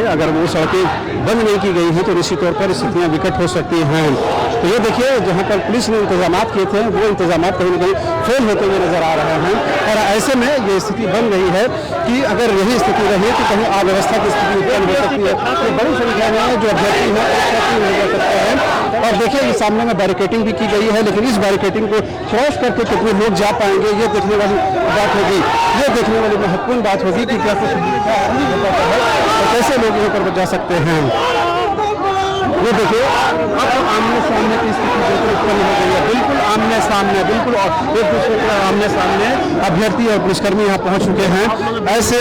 अगर वो सड़कें बंद नहीं की गई हैं तो निश्चित तौर पर स्थितियाँ विकट हो सकती हैं। तो ये देखिए जहाँ पर पुलिस ने इंतजाम किए थे वो इंतजाम कहीं ना कहीं फेल होते हुए नजर आ रहे हैं, और ऐसे में ये स्थिति बन रही है कि अगर यही स्थिति रही तो कहीं अव्यवस्था की स्थिति उत्पन्न हो सकती है। तो बड़ी संख्या में जो अभ्यर्थी हैं हो जा सकते हैं। और देखिए ये सामने में बैरिकेटिंग भी की गई है, लेकिन इस बैरिकेटिंग को क्रॉस करके कितने लोग जा पाएंगे ये देखने वाली बात होगी, ये देखने वाली महत्वपूर्ण बात होगी कि कैसे कैसे लोग यहाँ पर जा सकते हैं। ये देखिए अब तो आमने सामने की स्थिति बिल्कुल उत्पन्न हो गई है, बिल्कुल आमने सामने, बिल्कुल एक दूसरे के आमने सामने अभ्यर्थी और पुलिसकर्मी यहाँ पहुँच चुके हैं। ऐसे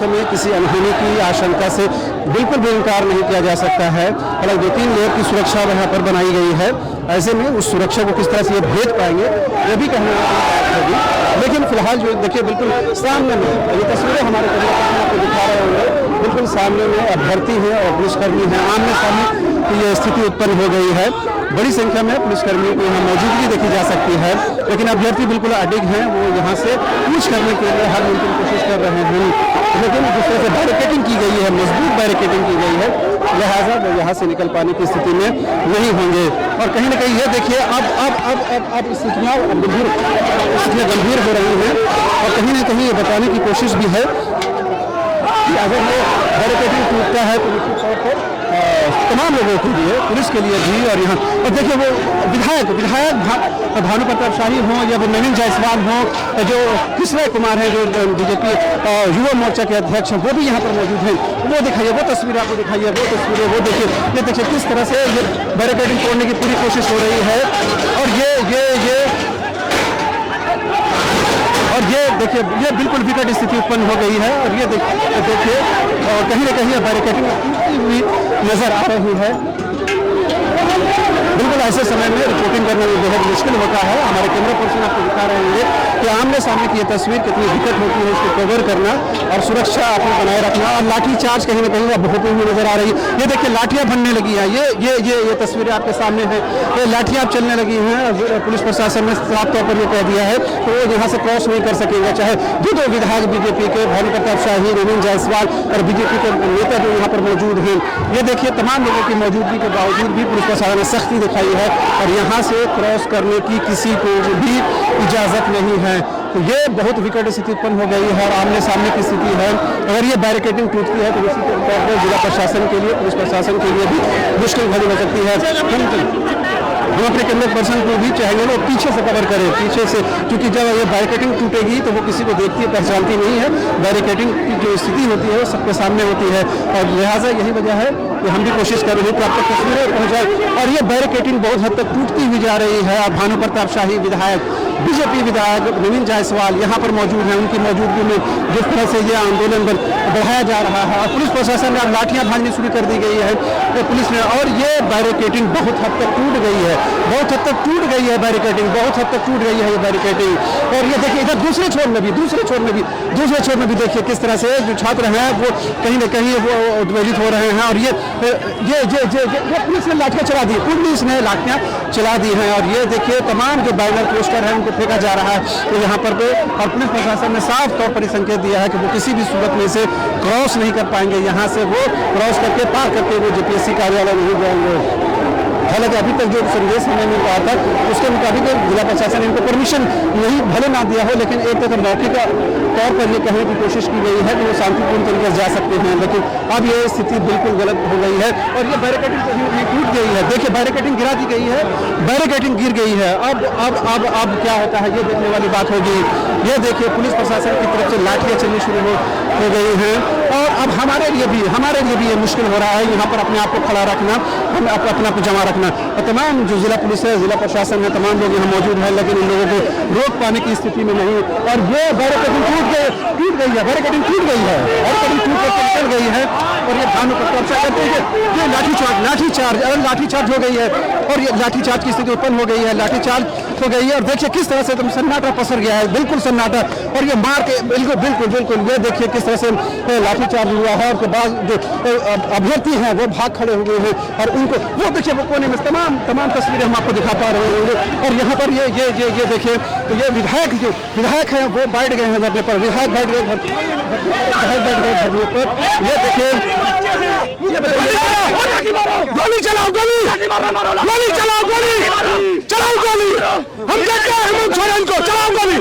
में किसी अनहोनी की आशंका से बिल्कुल भी इनकार नहीं किया जा सकता है। हालांकि 2-3 लेयर की सुरक्षा यहाँ पर बनाई गई है, ऐसे में उस सुरक्षा को किस तरह से ये भेज पाएंगे ये भी कहने होगी। लेकिन फिलहाल जो देखिए बिल्कुल सामने में ये तस्वीरें हमारे आपको दिखा रहे होंगे, बिल्कुल सामने में अभ्यर्थी हैं और पुलिसकर्मी हैं, आमने सामने की ये स्थिति उत्पन्न हो गई है। बड़ी संख्या में पुलिसकर्मियों की यहाँ मौजूदगी देखी जा सकती है, लेकिन अभ्यर्थी बिल्कुल अडिग हैं, वो यहाँ से पूछ करने के लिए हर मुमकिन कोशिश कर रहे हैं। लेकिन जिस तरह से बैरिकेटिंग की गई है, मजबूत बैरिकेटिंग की गई है, लिहाजा वो यहाँ से निकल पाने की स्थिति में नहीं होंगे। और कहीं ना कहीं ये देखिए अब स्थितियाँ गंभीर हो रही हैं, और कहीं ना कहीं ये बताने की कोशिश भी है कि अगर ये बैरिकेटिंग टूटता है तो निश्चित तौर पर तमाम लोगों के लिए, पुलिस के लिए भी, और यहाँ और देखिए वो विधायक भानु प्रताप शाही हों या वो नवीन जायसवाल हों, जो कृष्णा कुमार हैं जो बीजेपी युवा मोर्चा के अध्यक्ष हैं, वो भी यहाँ पर मौजूद हैं। वो दिखाइए, वो तस्वीर आपको दिखाइए, वो तस्वीरें वो देखिए, ये देखिए किस तरह से ये बैरिकेडिंग तोड़ने की पूरी कोशिश हो रही है। और ये देखिए ये बिल्कुल विकट स्थिति उत्पन्न हो गई है, और ये देखिए कहीं ना कहीं बैरिकेडिंग हुई नजर आ रही है। बिल्कुल ऐसे समय में रिपोर्टिंग करना भी बेहद मुश्किल होता है। हमारे कैमरा पर्सन आपको दिखा रहे होंगे कि आमने सामने की ये तस्वीर कितनी विकट होती है, इसको कवर करना और सुरक्षा आपको बनाए रखना, और लाठी चार्ज कहीं ना कहीं अब होती हुई नजर आ रही है। ये देखिए लाठियां बनने लगी हैं, ये तस्वीरें आपके सामने है, ये लाठियां चलने लगी हैं। पुलिस प्रशासन ने साफ तौर पर ये कह दिया है तो वो यहाँ से क्रॉस नहीं कर सकेगा, चाहे दो विधायक बीजेपी के भानु प्रताप शाही, नवीन जायसवाल और बीजेपी के नेता जो यहाँ पर मौजूद हैं। ये देखिए तमाम लोगों की मौजूदगी के बावजूद भी पुलिस प्रशासन ने सख्ती दिखाई है, और यहाँ से क्रॉस करने की किसी को भी इजाजत नहीं है। तो ये बहुत विकट स्थिति उत्पन्न हो गई है, और आमने सामने की स्थिति है। अगर ये बैरिकेडिंग टूटती है तो इसी तौर पर जिला प्रशासन के लिए, पुलिस प्रशासन के लिए भी मुश्किल घड़ी हो सकती है। हम अपने कैमरा पर्सन को भी चाहेंगे वो पीछे से कवर करें, पीछे से, क्योंकि जब ये बैरिकेडिंग टूटेगी तो वो किसी को देखती है, पहचानती नहीं है। बैरिकेडिंग की जो स्थिति होती है वो सबके सामने होती है, और लिहाजा यही वजह है कि हम भी कोशिश कर रहे हैं कि आप तक तस्वीरें पहुँचाएं। और ये बैरिकेडिंग बहुत हद तक टूटती हुई जा रही है। और भानु प्रताप शाही विधायक, बीजेपी विधायक नवीन जायसवाल यहाँ पर मौजूद हैं, उनकी मौजूदगी में जिस तरह से ये आंदोलन बढ़ाया जा रहा है, और पुलिस प्रशासन ने अब लाठियाँ भाजनी शुरू कर दी गई है पुलिस ने, और ये बैरिकेडिंग बहुत हद तक टूट गई है, बहुत हद तक टूट गई है बैरिकेडिंग, बहुत हद तक टूट गई है ये बैरिकेडिंग। और ये देखिए इधर दूसरे छोर में भी देखिए किस तरह से जो छात्र हैं वो कहीं ना कहीं वो उद्वेलित हो रहे हैं, और ये पुलिस ने लाठियाँ चला दी, पुलिस ने लाठियाँ चला दी हैं। और ये देखिए तमाम जो बैनर पोस्टर हैं उनको फेंका जा रहा है तो यहाँ पर और पुलिस प्रशासन ने साफ तौर पर संकेत दिया है कि वो किसी भी सूरत में से क्रॉस नहीं कर पाएंगे, यहाँ से वो क्रॉस करके पार करके वो जेपीएससी कार्यालय नहीं जाएंगे। हालांकि अभी तक जो संदेश हमें मिल रहा था उसके मुताबिक जिला प्रशासन ने इनको परमिशन नहीं भले ना दिया हो, लेकिन एक तरह मौखिक तौर पर ये कहने की कोशिश की गई है कि वो शांतिपूर्ण तरीके से जा सकते हैं। लेकिन अब ये स्थिति बिल्कुल गलत हो गई है, और ये बैरिकेडिंग टूट गई है। देखिए बैरिकेडिंग गिरा दी गई है, बैरिकेडिंग गिर गई है। अब क्या होता है ये देखने वाली बात होगी। ये देखिए पुलिस प्रशासन की तरफ से लाठियाँ चलनी शुरू हो गई हैं, और अब हमारे लिए भी ये मुश्किल हो रहा है यहाँ पर अपने आप को खड़ा रखना, हम अपने आप को जमा रखना। और तमाम जो जिला पुलिस है, जिला प्रशासन है, तमाम लोग यहाँ मौजूद हैं, लेकिन इन लोगों को रोक पाने की स्थिति में नहीं। और ये बैरिकेडिंग टूट गई है, बैरिकेडिंग टूट गई है, बैरिकेडिंग टूट कर चल गई है। और ये भानु प्रताप शाही ये लाठीचार्ज हो गई है, और ये लाठीचार्ज की स्थिति उत्पन्न हो गई है, लाठीचार्ज हो गई है। और देखिए किस तरह से तुम सन्नाटा पसर गया है, बिल्कुल सन्नाटा। और ये मार के बिल्कुल ये देखिए किस तरह से लाठीचार्ज हुआ है। उसके बाद जो अभ्यर्थी हैं वो भाग खड़े हुए हैं, और उनको वो देखिए वो कोने में तमाम तस्वीरें हम आपको दिखा पा रहे होंगे। और यहाँ पर ये देखिए तो ये विधायक हैं वो बैठ गए हैं धरने पर, विधायक बैठ गए धरने पर। ये देखिए गोली चलाओ, गोली गोली चलाओ, गोली चलाओ, गोली। हम कहते हैं हेमंत सोरेन को, चलाओ गोली,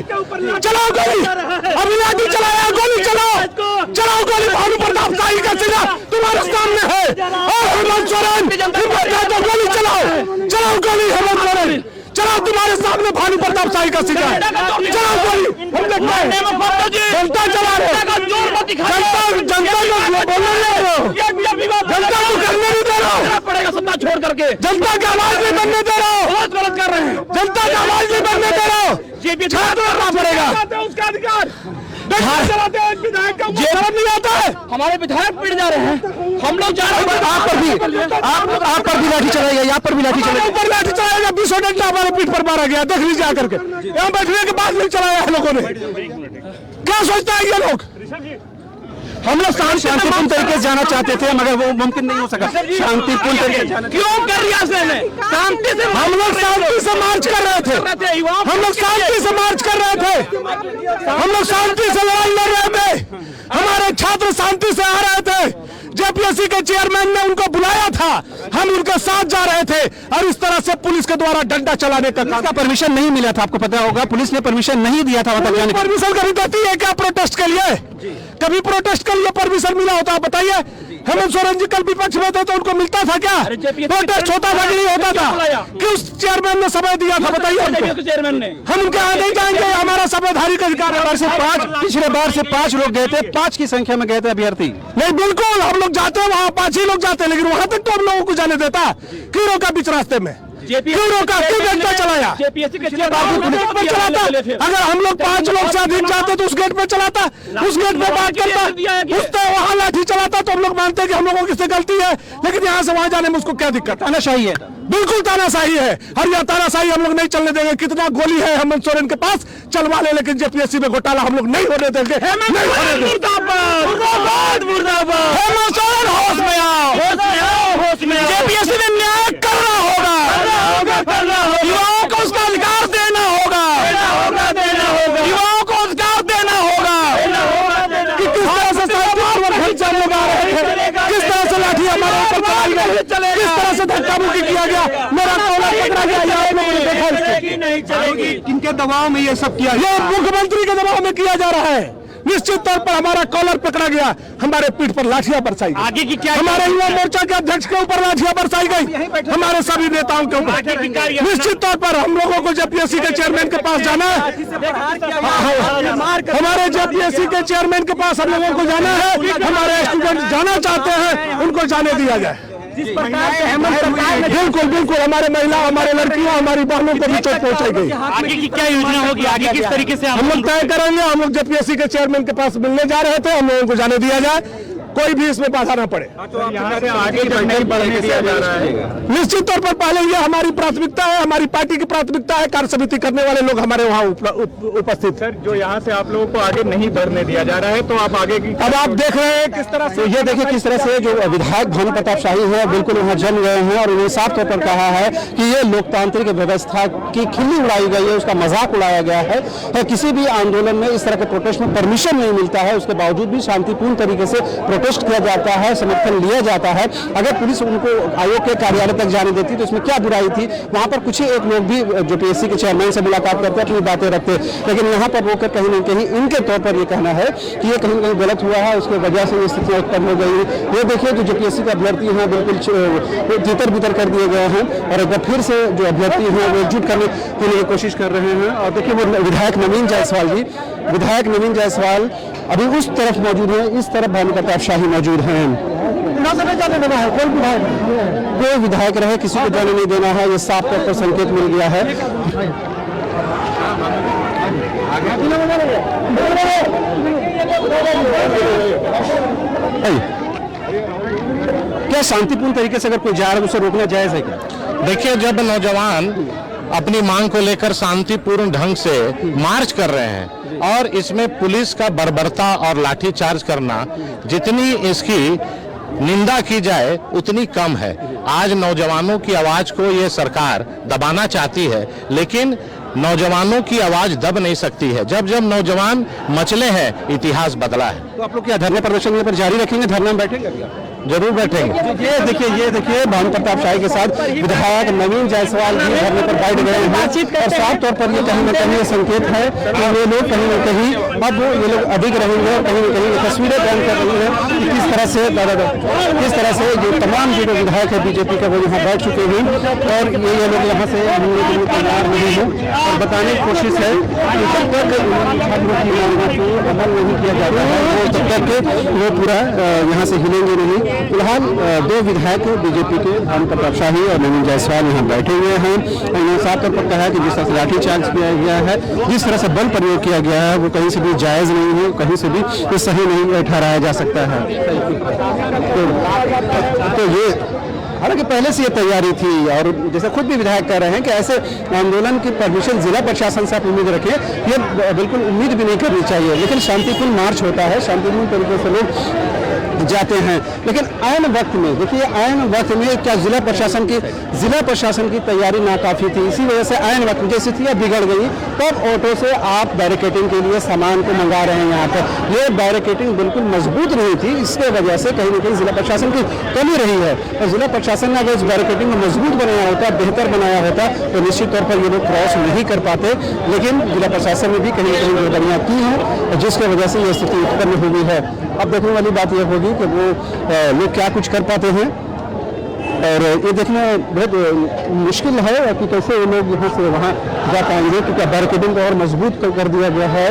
चलाओ गोली। अभी लाठी चलाया, गोली चलाओ, चलाओ गोली। भानु प्रताप शाही का सिला तुम्हारे सामने है और हेमंत सोरेन तो गोली चलाओ, चलाओ गोली। हेमंत सोरेन चलाओ, तुम्हारे सामने भानु प्रताप शाही का सिला, चलाओ गोली। हम देखते हैं जनता चला रहे, जनता को बोलने दे रहे हो, जनता को करने नहीं दे रहे हो, पड़ेगा सत्ता छोड़ करके। जनता की आवाज नहीं बनने दे रहे हो, बहुत गलत कर रहे हैं। जनता की आवाज नहीं बनने दे रहे हो, छात्र करना पड़ेगा उसका अधिकार। चलाते हैं विधायक का शर्म नहीं आता है। हमारे विधायक पिट जा रहे हैं, हम लोग जा रहे हैं। आप पर भी लाठी चलाएगा, यहाँ पर भी लाठी चलाएगा, ऊपर लाठी चलाएगा। 20 डंडा हमारे पीठ पर मारा गया, देख लीजिए आकर के। यहाँ बैठने के बाद नहीं चलाया है लोगों ने। क्या सोचता है ये लोग? हम लोग शांतिपूर्ण तरीके से जाना चाहते थे मगर वो मुमकिन नहीं हो सका। शांतिपूर्ण तरीके से क्यों कर रियासत में शांति से? हम लोग शांति से मार्च कर रहे थे, हम लोग शांति से मार्च कर रहे थे, हम लोग शांति से लड़ाई लड़ रहे थे। हमारे छात्र शांति से आ रहे थे। जेपीएससी के चेयरमैन ने उनको बुलाया था, हम उनके साथ जा रहे थे और इस तरह से पुलिस के द्वारा डंडा चलाने का परमिशन नहीं मिला था। आपको पता होगा पुलिस ने परमिशन नहीं दिया था। मतलब परमिशन कभी देती है क्या प्रोटेस्ट के लिए? कभी प्रोटेस्ट के लिए परमिशन मिला होता है? बताइए। हेमंत सोरेन जी कल विपक्ष में थे तो उनको मिलता था क्या? प्रोटेस्ट होता था कि नहीं होता था? कि उस चेयरमैन ने समय दिया था? बताइए। चेयरमैन ने हम उनके यहाँ नहीं जाएंगे, हमारा संवैधानिक अधिकार है। पिछले बार से 5 लोग गए थे, 5 की संख्या में गए थे अभ्यर्थी। नहीं बिल्कुल, हम लोग जाते हैं वहाँ, 5 ही लोग जाते हैं, लेकिन वहाँ तक तो हम लोगों को जाने देता। क्यों रोका बीच रास्ते में? क्यों रोका? क्यों डंडा चलाया? जेपीएससी के चलाता। अगर हम लोग 5 लोग से अधिक जाते तो उस गेट पे चलाता, उस गेट पे बात करता, उस तो वहाँ लाठी चलाता। तो हम लोग मानते हैं कि हम लोगों की गलती है, लेकिन यहाँ से वहाँ जाने में उसको क्या दिक्कत? तानाशाही है, बिल्कुल तानाशाही है। और यह तानाशाही हम लोग नहीं चलने देंगे। कितना गोली है हेमंत सोरेन के पास, चलवा ले, लेकिन जेपीएससी में घोटाला हम लोग नहीं होने देंगे। हेमंत सोरेन होश में आओ, जेपीएससी में न्याय करना होगा, युवाओं को उसका अधिकार देना होगा, युवाओं को अधिकार देना होगा। कि किस तरह से घर लोग आ रहे थे, किस तरह से लाठी हमारे ऊपर चलाई गई, किस तरह से धक्का मुक्की किया गया, मेरा कॉलर पकड़ा गया। यहाँ लोगों ने देखा नहीं चलेगी। किनके दबाव में ये सब किया? ये मुख्यमंत्री के दबाव में किया जा रहा है। निश्चित तौर पर हमारा कॉलर पकड़ा गया, हमारे पीठ पर लाठियां बरसाई गई। आगे की क्या? हमारे युवा मोर्चा के अध्यक्ष के ऊपर लाठियां बरसाई गई, हमारे सभी नेताओं के ऊपर। निश्चित तौर पर हम लोगों को जेपीएससी के चेयरमैन के पास जाना है, हमारे जेपीएससी के चेयरमैन के पास हम लोगों को जाना है। हमारे स्टूडेंट जाना चाहते हैं, उनको जाने दिया जाए। बिल्कुल बिल्कुल, हमारे महिला, हमारे लड़कियां, हमारी बहनों को भी चोट पहुंचाई गई। आगे की क्या योजना होगी? आगे किस तरीके से हम लोग तय करेंगे? हम लोग जेपीएससी के चेयरमैन के पास मिलने जा रहे थे, हम लोगों को जाने दिया जाए, कोई भी इसमें बाधा न पड़े। यहाँ से आगे नहीं बढ़ने दिया जा रहा है। निश्चित तौर पर पहले ये हमारी प्राथमिकता है, हमारी पार्टी की प्राथमिकता है। कार्य समिति करने वाले लोग हमारे वहाँ उपस्थित। सर जो यहाँ से आप लोगों को आगे नहीं बढ़ने दिया जा रहा है, तो आप आगे की अब आप देख रहे हैं किस तरह से, ये देखिए किस तरह से जो विधायक भानु प्रताप शाही है बिल्कुल वहाँ जम गए हैं और उन्होंने साफ तौर पर कहा है कि ये लोकतांत्रिक व्यवस्था की खिल्ली उड़ाई गई है, उसका मजाक उड़ाया गया है। और किसी भी आंदोलन में इस तरह के प्रोटेस्ट में परमिशन नहीं मिलता है, उसके बावजूद भी शांतिपूर्ण तरीके से प्रोटेस्ट किया जाता है, समर्थन लिया जाता है। अगर पुलिस उनको आयोग के कार्यालय तक जाने देती तो इसमें क्या बुराई थी? वहां पर कुछ ही एक लोग भी जो पीएससी के चेयरमैन से मुलाकात करते, अपनी बातें रखते, लेकिन यहाँ पर रोकर कहीं न कहीं इनके तौर पर ये कहना है कि ये कहीं न कहीं गलत हुआ है, उसकी वजह से ये स्थितियाँ उत्पन्न हो गई है। ये देखिए जो जेपीएससी के अभ्यर्थी हैं बिल्कुल तितर बितर कर दिए गए हैं और एक बार फिर से जो अभ्यर्थी हैं वो एकजुट करने के लिए कोशिश कर रहे हैं। और देखिए वो विधायक नवीन जायसवाल जी, विधायक नवीन जायसवाल अभी उस तरफ मौजूद है, इस तरफ भानु प्रताप शाही मौजूद हैं। कोई विधायक रहे, किसी को जाने नहीं देना है, ये साफ तौर पर संकेत मिल गया है। क्या शांतिपूर्ण तरीके से अगर कोई जा रहा है उसे रोकना जायज है क्या? देखिए, जब नौजवान अपनी मांग को लेकर शांतिपूर्ण ढंग से मार्च कर रहे हैं और इसमें पुलिस का बर्बरता और लाठीचार्ज करना, जितनी इसकी निंदा की जाए उतनी कम है। आज नौजवानों की आवाज को ये सरकार दबाना चाहती है, लेकिन नौजवानों की आवाज दब नहीं सकती है। जब जब नौजवान मचले हैं, इतिहास बदला है। तो आप लोग क्या धरना प्रदर्शन पर जारी रखेंगे? धरना में बैठेंगे? जरूर बैठेंगे। ये देखिए भानु प्रताप शाही के साथ विधायक नवीन जायसवाल भी धरने पर बैठ गए हैं और साफ तौर पर ये कहीं न कहीं ये संकेत है कि ये लोग कहीं न कहीं अब ये लोग अधिक रहेंगे और कहीं न कहीं तस्वीरें बयान कर रही हैं कि किस तरह से जो तमाम जो विधायक है बीजेपी का वो यहाँ बैठ चुके हैं और ये लोग यहाँ से मिलने के लिए तैयार नहीं हैं और बताने की कोशिश है कि जब तक छात्रों की मांगों को अमल नहीं किया जाता है वो तब तक वो पूरा यहाँ से हिलेंगे नहीं। फिलहाल दो विधायक बीजेपी के भानु प्रताप शाही और नवीन जायसवाल यहाँ बैठे हुए हैं और यहाँ साफ तौर पर कहा है कि जिस तरह से लाठीचार्ज किया गया है, जिस तरह से बल प्रयोग किया गया है वो कहीं से भी जायज़ नहीं है, कहीं से भी ये सही नहीं ठहराया जा सकता है। तो ये हालांकि पहले से ये तैयारी थी और जैसे खुद भी विधायक कह रहे हैं कि ऐसे आंदोलन की परमिशन जिला प्रशासन से आप उम्मीद रखें, ये बिल्कुल उम्मीद भी नहीं करनी चाहिए। लेकिन शांतिपूर्ण मार्च होता है, शांतिपूर्ण तरीके से लोग जाते हैं, लेकिन आन वक्त में देखिए आन वक्त में क्या जिला प्रशासन की तैयारी नाकाफी थी। इसी वजह से आन वक्त में स्थितियाँ बिगड़ गई, तब ऑटो से आप बैरिकेटिंग के लिए सामान को मंगा रहे हैं। यहाँ पर ये बैरिकेटिंग बिल्कुल मजबूत नहीं थी, इसके वजह से कहीं ना कहीं जिला प्रशासन की कमी रही है और जिला प्रशासन ने अगर इस बैरिकेटिंग को मजबूत बनाया होता, बेहतर बनाया होता तो निश्चित तौर पर ये लोग क्रॉस नहीं कर पाते। लेकिन जिला प्रशासन ने भी कहीं ना कहीं गड़बड़ियाँ की हैं जिसकी वजह से ये स्थिति उत्पन्न हुई है। अब देखने वाली बात यह होगी कि वो लोग क्या कुछ कर पाते हैं और ये देखना बहुत मुश्किल है कि कैसे वो लोग यहाँ से वहाँ जा पाएंगे, क्योंकि बैरिकेडिंग को और मजबूत कर दिया गया है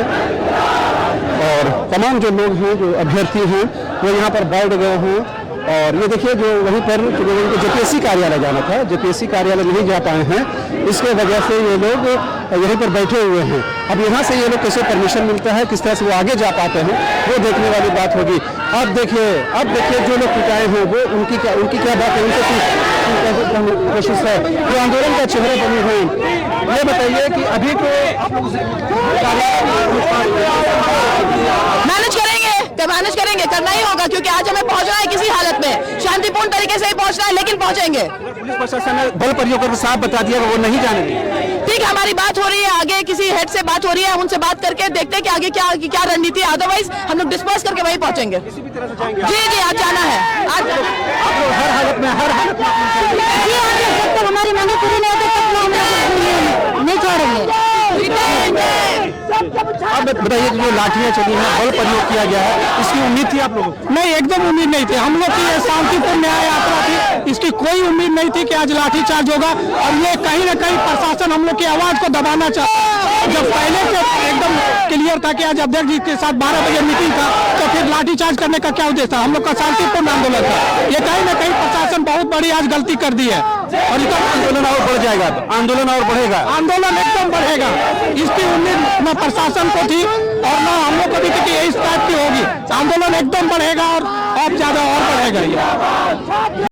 और तमाम जो लोग हैं, जो अभ्यर्थी हैं वो यहाँ पर बैठ गए हैं। और ये देखिए जो वहीं पर उनको जेपीएससी कार्यालय जाना था, जेपीएससी कार्यालय नहीं जा पाए हैं, इसके वजह से ये लोग यहीं पर बैठे हुए हैं। अब यहाँ से ये लोग कैसे परमिशन मिलता है, किस तरह से वो आगे जा पाते हैं, वो देखने वाली बात होगी। अब देखिए जो लोग पिटाए हैं वो उनकी क्या बात है, उनसे कोशिश है जो आंदोलन का चेहरा बने हैं। ये बताइए कि अभी तो मैनेज करेंगे, करना ही होगा क्योंकि आज हमें पहुंचना है किसी हालत में, शांतिपूर्ण तरीके से ही पहुंचना है, लेकिन पहुंचेंगे। पुलिस प्रशासन ने बल प्रयोग करके साफ बता दिया वो नहीं जानेंगे। ठीक है, हमारी बात हो रही है, आगे किसी हेड से बात हो रही है, उनसे बात करके देखते हैं कि आगे क्या रणनीति है। अदरवाइज हम लोग डिस्पर्स करके वहीं पहुंचेंगे। जी आज जाना है, आज हर हालत में जब तक हमारी मांगे पूरी नहीं होती तब नहीं छोड़ेंगे। अब बताइए जो लाठियां चली हैं, बल प्रयोग किया गया है, इसकी उम्मीद थी आप लोगों को? नहीं, एकदम उम्मीद नहीं थी। हम लोग की ये शांतिपूर्ण न्याय यात्रा थी, इसकी कोई उम्मीद नहीं थी कि आज लाठीचार्ज होगा और ये कहीं न कहीं प्रशासन हम लोग की आवाज को दबाना चाहता है। जब पहले से एकदम क्लियर था कि आज अध्यक्ष जी के साथ 12 बजे मीटिंग था, तो फिर लाठीचार्ज करने का क्या उद्देश्य था? हम लोग का शांतिपूर्ण आंदोलन था। ये कहीं न कहीं प्रशासन बहुत बड़ी आज गलती कर दी है और इसका आंदोलन और बढ़ जाएगा, आंदोलन और बढ़ेगा, आंदोलन एकदम बढ़ेगा। इसकी उम्मीद न प्रशासन को थी और न हम लोग को भी थी कि इस टाइप की होगी। आंदोलन एकदम बढ़ेगा और अब ज्यादा और बढ़ेगा।